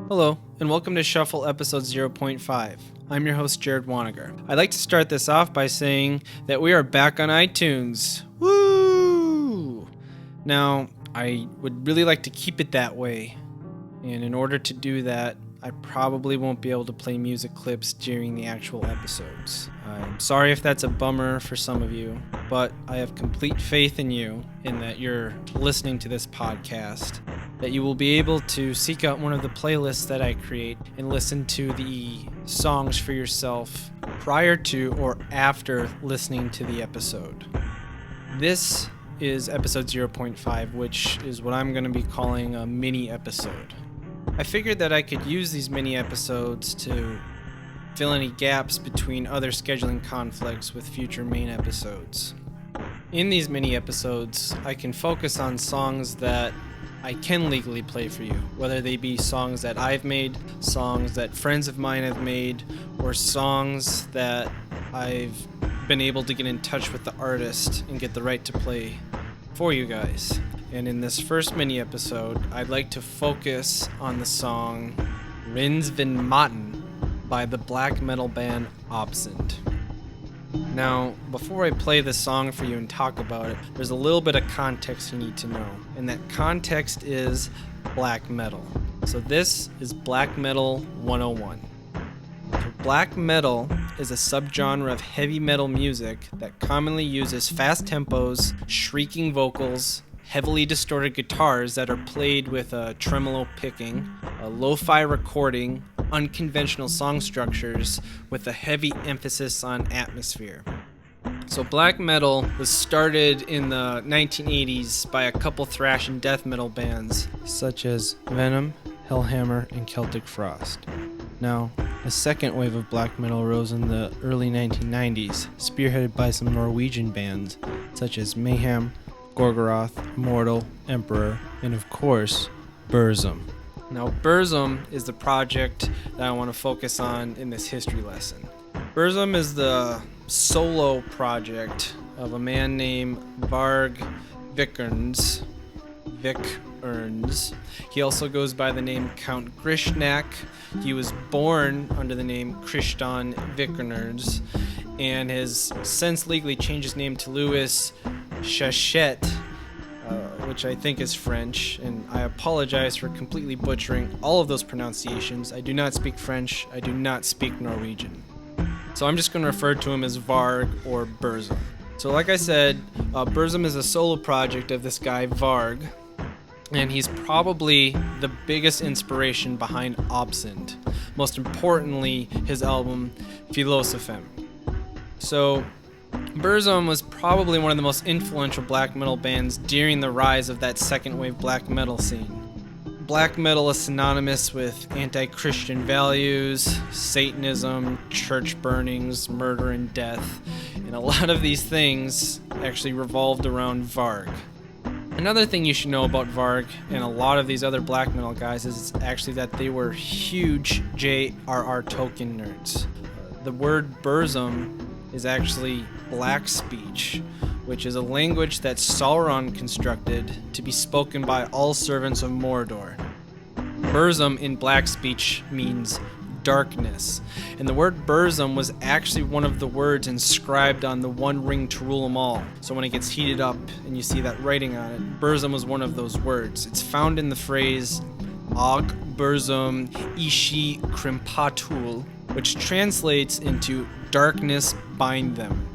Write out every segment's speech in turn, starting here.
Hello, and welcome to Shuffle episode 0.5. I'm your host, Jarid. I'd like to start this off by saying that we are back on iTunes. Woo! Now, I would really like to keep it that way, and in order to do that, I probably won't be able to play music clips during the actual episodes. I'm sorry if that's a bummer for some of you, but I have complete faith in you in that you're listening to this podcast, that you will be able to seek out one of the playlists that I create and listen to the songs for yourself prior to or after listening to the episode. This is episode 0.5, which is what I'm going to be calling a mini episode. I figured that I could use these mini episodes to fill any gaps between other scheduling conflicts with future main episodes. In these mini episodes, I can focus on songs that I can legally play for you, whether they be songs that I've made, songs that friends of mine have made, or songs that I've been able to get in touch with the artist and get the right to play for you guys. And in this first mini episode, I'd like to focus on the song Rjensvenmatten by the black metal band Obsŷnd. Now, before I play this song for you and talk about it, there's a little bit of context you need to know, and that context is black metal. So this is Black Metal 101. So black metal is a subgenre of heavy metal music that commonly uses fast tempos, shrieking vocals, heavily distorted guitars that are played with a tremolo picking, a lo-fi recording, unconventional song structures with a heavy emphasis on atmosphere. So black metal was started in the 1980s by a couple thrash and death metal bands such as Venom, Hellhammer, and Celtic Frost. Now, a second wave of black metal rose in the early 1990s, spearheaded by some Norwegian bands such as Mayhem, Gorgoroth, Immortal, Emperor, and of course, Burzum. Now, Burzum is the project that I want to focus on in this history lesson. Burzum is the solo project of a man named Varg Vikernes. He also goes by the name Count Grishnak. He was born under the name Christian Vikernes and has since legally changed his name to Louis Chachet, which I think is French, and I apologize for completely butchering all of those pronunciations. I do not speak French, I do not speak Norwegian. So I'm just going to refer to him as Varg or Burzum. So like I said, Burzum is a solo project of this guy Varg, and he's probably the biggest inspiration behind Obsŷnd. Most importantly, his album Philosophem. So Burzum was probably one of the most influential black metal bands during the rise of that second wave black metal scene. Black metal is synonymous with anti-Christian values, Satanism, church burnings, murder and death, and a lot of these things actually revolved around Varg. Another thing you should know about Varg and a lot of these other black metal guys is actually that they were huge J.R.R. Tolkien nerds. The word Burzum is actually black speech, which is a language that Sauron constructed to be spoken by all servants of Mordor. Burzum in black speech means darkness, and the word Burzum was actually one of the words inscribed on the One Ring to rule them all. So when it gets heated up and you see that writing on it, Burzum was one of those words. It's found in the phrase Og Burzum Ishi Krimpatul, which translates into darkness bind them.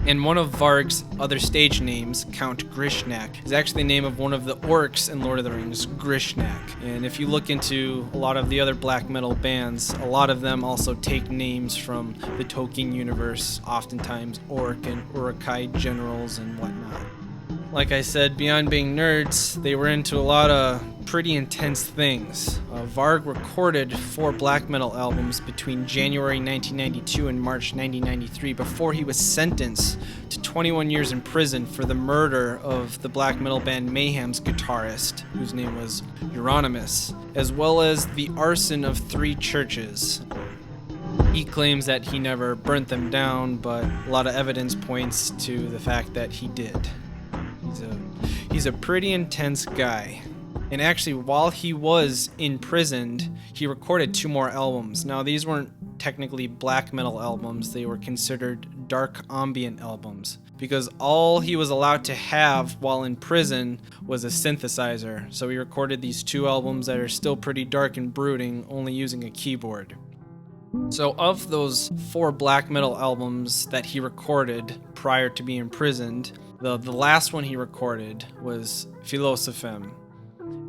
And one of Varg's other stage names, Count Grishnak, is actually the name of one of the orcs in Lord of the Rings, Grishnak. And if you look into a lot of the other black metal bands, a lot of them also take names from the Tolkien universe, oftentimes orc and Uruk-hai generals and whatnot. Like I said, beyond being nerds, they were into a lot of pretty intense things. Varg recorded 4 black metal albums between January 1992 and March 1993 before he was sentenced to 21 years in prison for the murder of the black metal band Mayhem's guitarist, whose name was Euronymous, as well as the arson of 3 churches. He claims that he never burnt them down, but a lot of evidence points to the fact that he did. He's a pretty intense guy. And actually, while he was imprisoned, he recorded 2 more albums. Now, these weren't technically black metal albums, they were considered dark ambient albums, because all he was allowed to have while in prison was a synthesizer. So he recorded these 2 albums that are still pretty dark and brooding, only using a keyboard. So of those 4 black metal albums that he recorded prior to being imprisoned, the last one he recorded was 5huffle,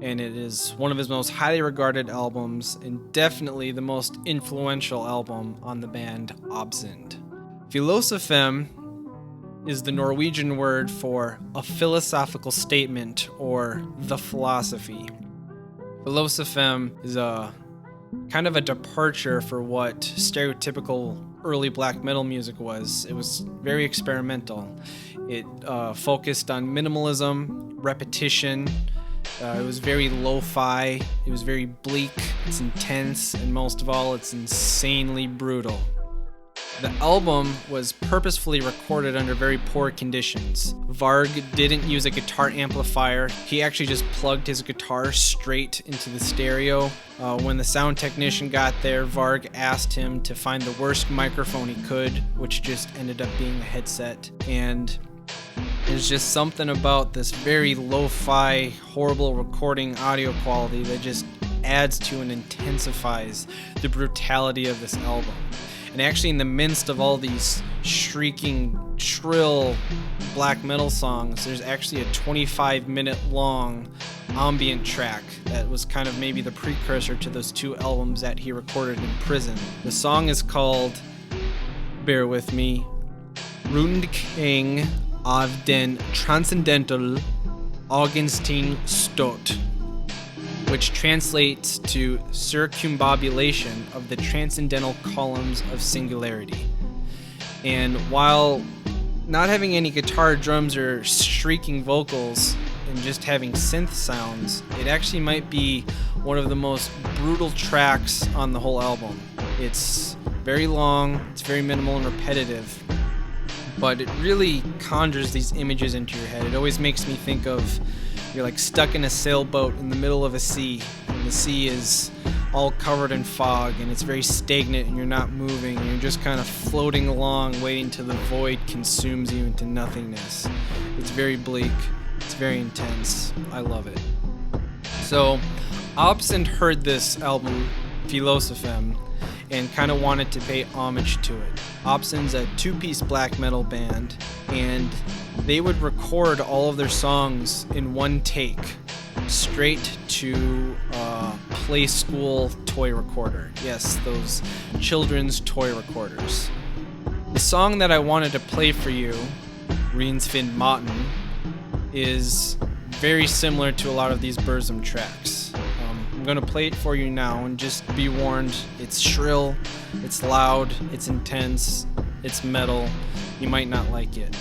and it is one of his most highly regarded albums and definitely the most influential album on the band Obsŷnd. 5huffle is the Norwegian word for a philosophical statement or the philosophy. 5huffle is a kind of a departure for what stereotypical early black metal music was. It was very experimental. It focused on minimalism, repetition. It was very lo-fi. It was very bleak. It's intense, and most of all, it's insanely brutal. The album was purposefully recorded under very poor conditions. Varg didn't use a guitar amplifier. He actually just plugged his guitar straight into the stereo. When the sound technician got there, Varg asked him to find the worst microphone he could, which just ended up being a headset. And there's just something about this very lo-fi, horrible recording audio quality that just adds to and intensifies the brutality of this album. And actually, in the midst of all these shrieking, shrill black metal songs, there's actually a 25-minute long ambient track that was kind of maybe the precursor to those 2 albums that he recorded in prison. The song is called, bear with me, Rundkring av den transcendental Augustin Stott, which translates to circumambulation of the transcendental columns of singularity. And while not having any guitar, drums, or shrieking vocals, and just having synth sounds, it actually might be one of the most brutal tracks on the whole album. It's very long, it's very minimal and repetitive, but it really conjures these images into your head. It always makes me think of you're like stuck in a sailboat in the middle of a sea, and the sea is all covered in fog, and it's very stagnant, and you're not moving, and you're just kind of floating along, waiting till the void consumes you into nothingness. It's very bleak. It's very intense. I love it. So, Obsŷnd heard this album, 5huffle, and kind of wanted to pay homage to it. Obsύnd's a 2-piece black metal band, and they would record all of their songs in one take, straight to a play school toy recorder. Yes, those children's toy recorders. The song that I wanted to play for you, Rjensvenmatten, is very similar to a lot of these Burzum tracks. I'm going to play it for you now, and just be warned, it's shrill, it's loud, it's intense, it's metal. You might not like it.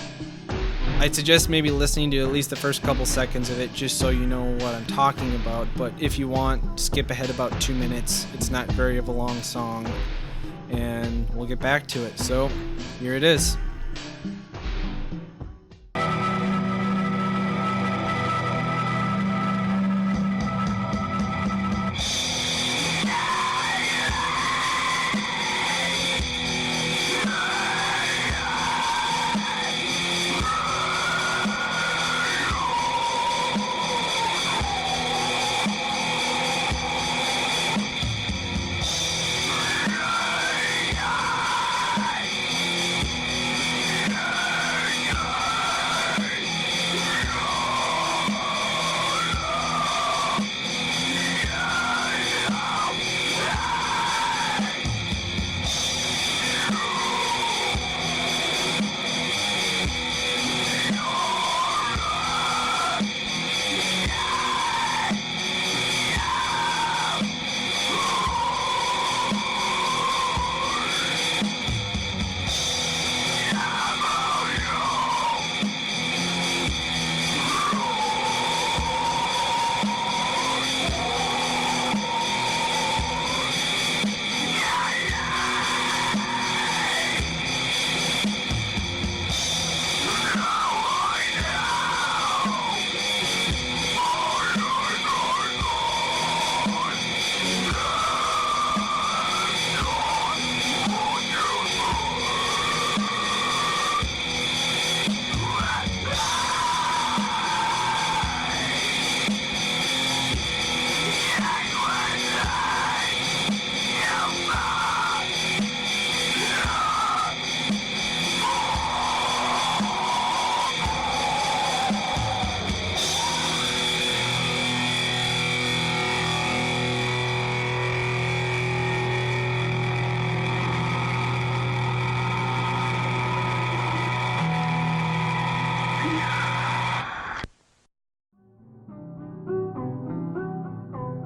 I'd suggest maybe listening to at least the first couple seconds of it just so you know what I'm talking about, but if you want, skip ahead about 2 minutes. It's not very of a long song, and we'll get back to it. So, here it is.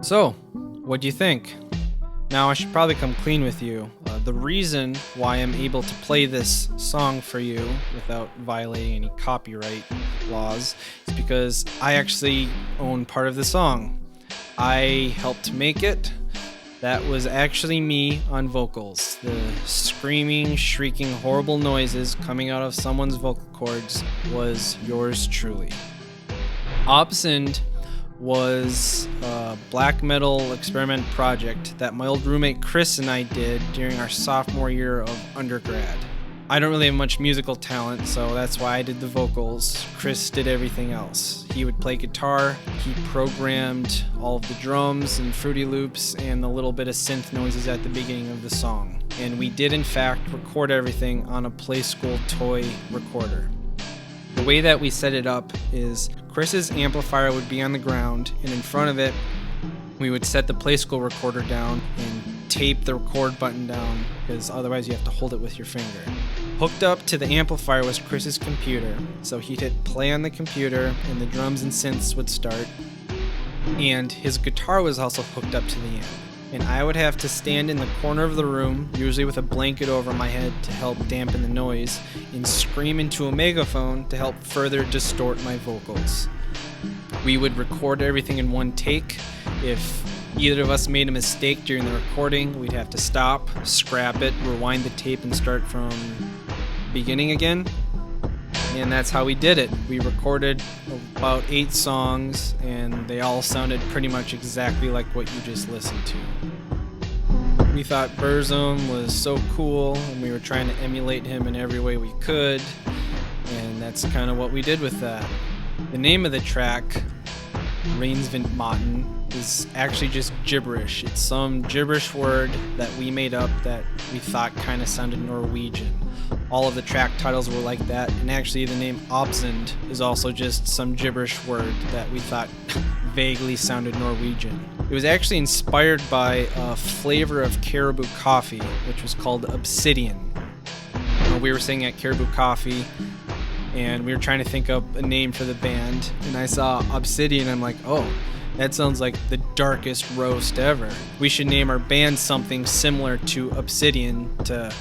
So, what do you think? Now, I should probably come clean with you. The reason why I'm able to play this song for you without violating any copyright laws is because I actually own part of the song. I helped make it. That was actually me on vocals. The screaming, shrieking, horrible noises coming out of someone's vocal cords was yours truly. Obsŷnd was a black metal experiment project that my old roommate Chris and I did during our sophomore year of undergrad. I don't really have much musical talent, so that's why I did the vocals. Chris did everything else. He would play guitar, he programmed all of the drums and Fruity Loops and the little bit of synth noises at the beginning of the song. And we did in fact record everything on a Play School toy recorder. The way that we set it up is Chris's amplifier would be on the ground, and in front of it, we would set the Play School recorder down and tape the record button down, because otherwise you have to hold it with your finger. Hooked up to the amplifier was Chris's computer, so he'd hit play on the computer and the drums and synths would start, and his guitar was also hooked up to the amp. And I would have to stand in the corner of the room, usually with a blanket over my head to help dampen the noise, and scream into a megaphone to help further distort my vocals. We would record everything in one take. If either of us made a mistake during the recording, we'd have to stop, scrap it, rewind the tape, and start from beginning again. And that's how we did it. We recorded about 8 songs, and they all sounded pretty much exactly like what you just listened to. We thought Burzum was so cool, and we were trying to emulate him in every way we could, and that's kind of what we did with that. The name of the track, Rjensvenmatten, is actually just gibberish. It's some gibberish word that we made up that we thought kind of sounded Norwegian. All of the track titles were like that, and actually the name Obsŷnd is also just some gibberish word that we thought vaguely sounded Norwegian. It was actually inspired by a flavor of caribou coffee, which was called Obsidian. We were singing at Caribou Coffee, and we were trying to think up a name for the band, and I saw Obsidian, I'm like, oh, that sounds like the darkest roast ever. We should name our band something similar to Obsidian to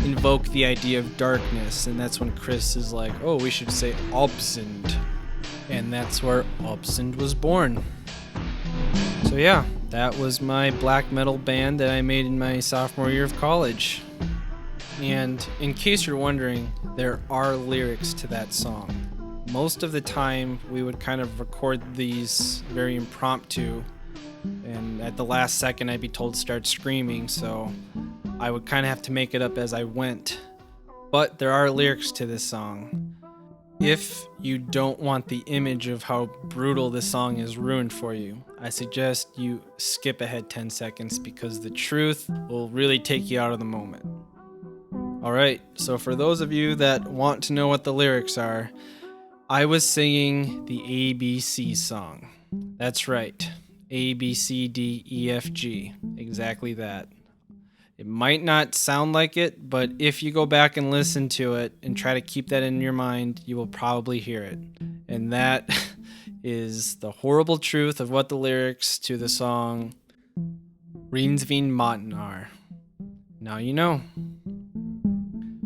invoke the idea of darkness, and that's when Chris is like, oh, we should say Obsŷnd, and that's where Obsŷnd was born. So yeah, that was my black metal band that I made in my sophomore year of college. And in case you're wondering, there are lyrics to that song. Most of the time we would kind of record these very impromptu, and at the last second I'd be told to start screaming, so I would kind of have to make it up as I went. But there are lyrics to this song. If you don't want the image of how brutal this song is ruined for you, I suggest you skip ahead 10 seconds because the truth will really take you out of the moment. Alright, so for those of you that want to know what the lyrics are, I was singing the ABC song. That's right, A, B, C, D, E, F, G. Exactly that. It might not sound like it, but if you go back and listen to it and try to keep that in your mind, you will probably hear it. And that is the horrible truth of what the lyrics to the song Rjensvenmatten are. Now you know.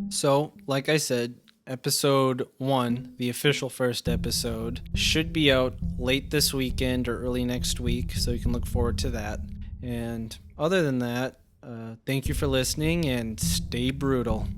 So, like I said, episode 1, the official first episode, should be out late this weekend or early next week, so you can look forward to that. And other than that, thank you for listening and stay brutal.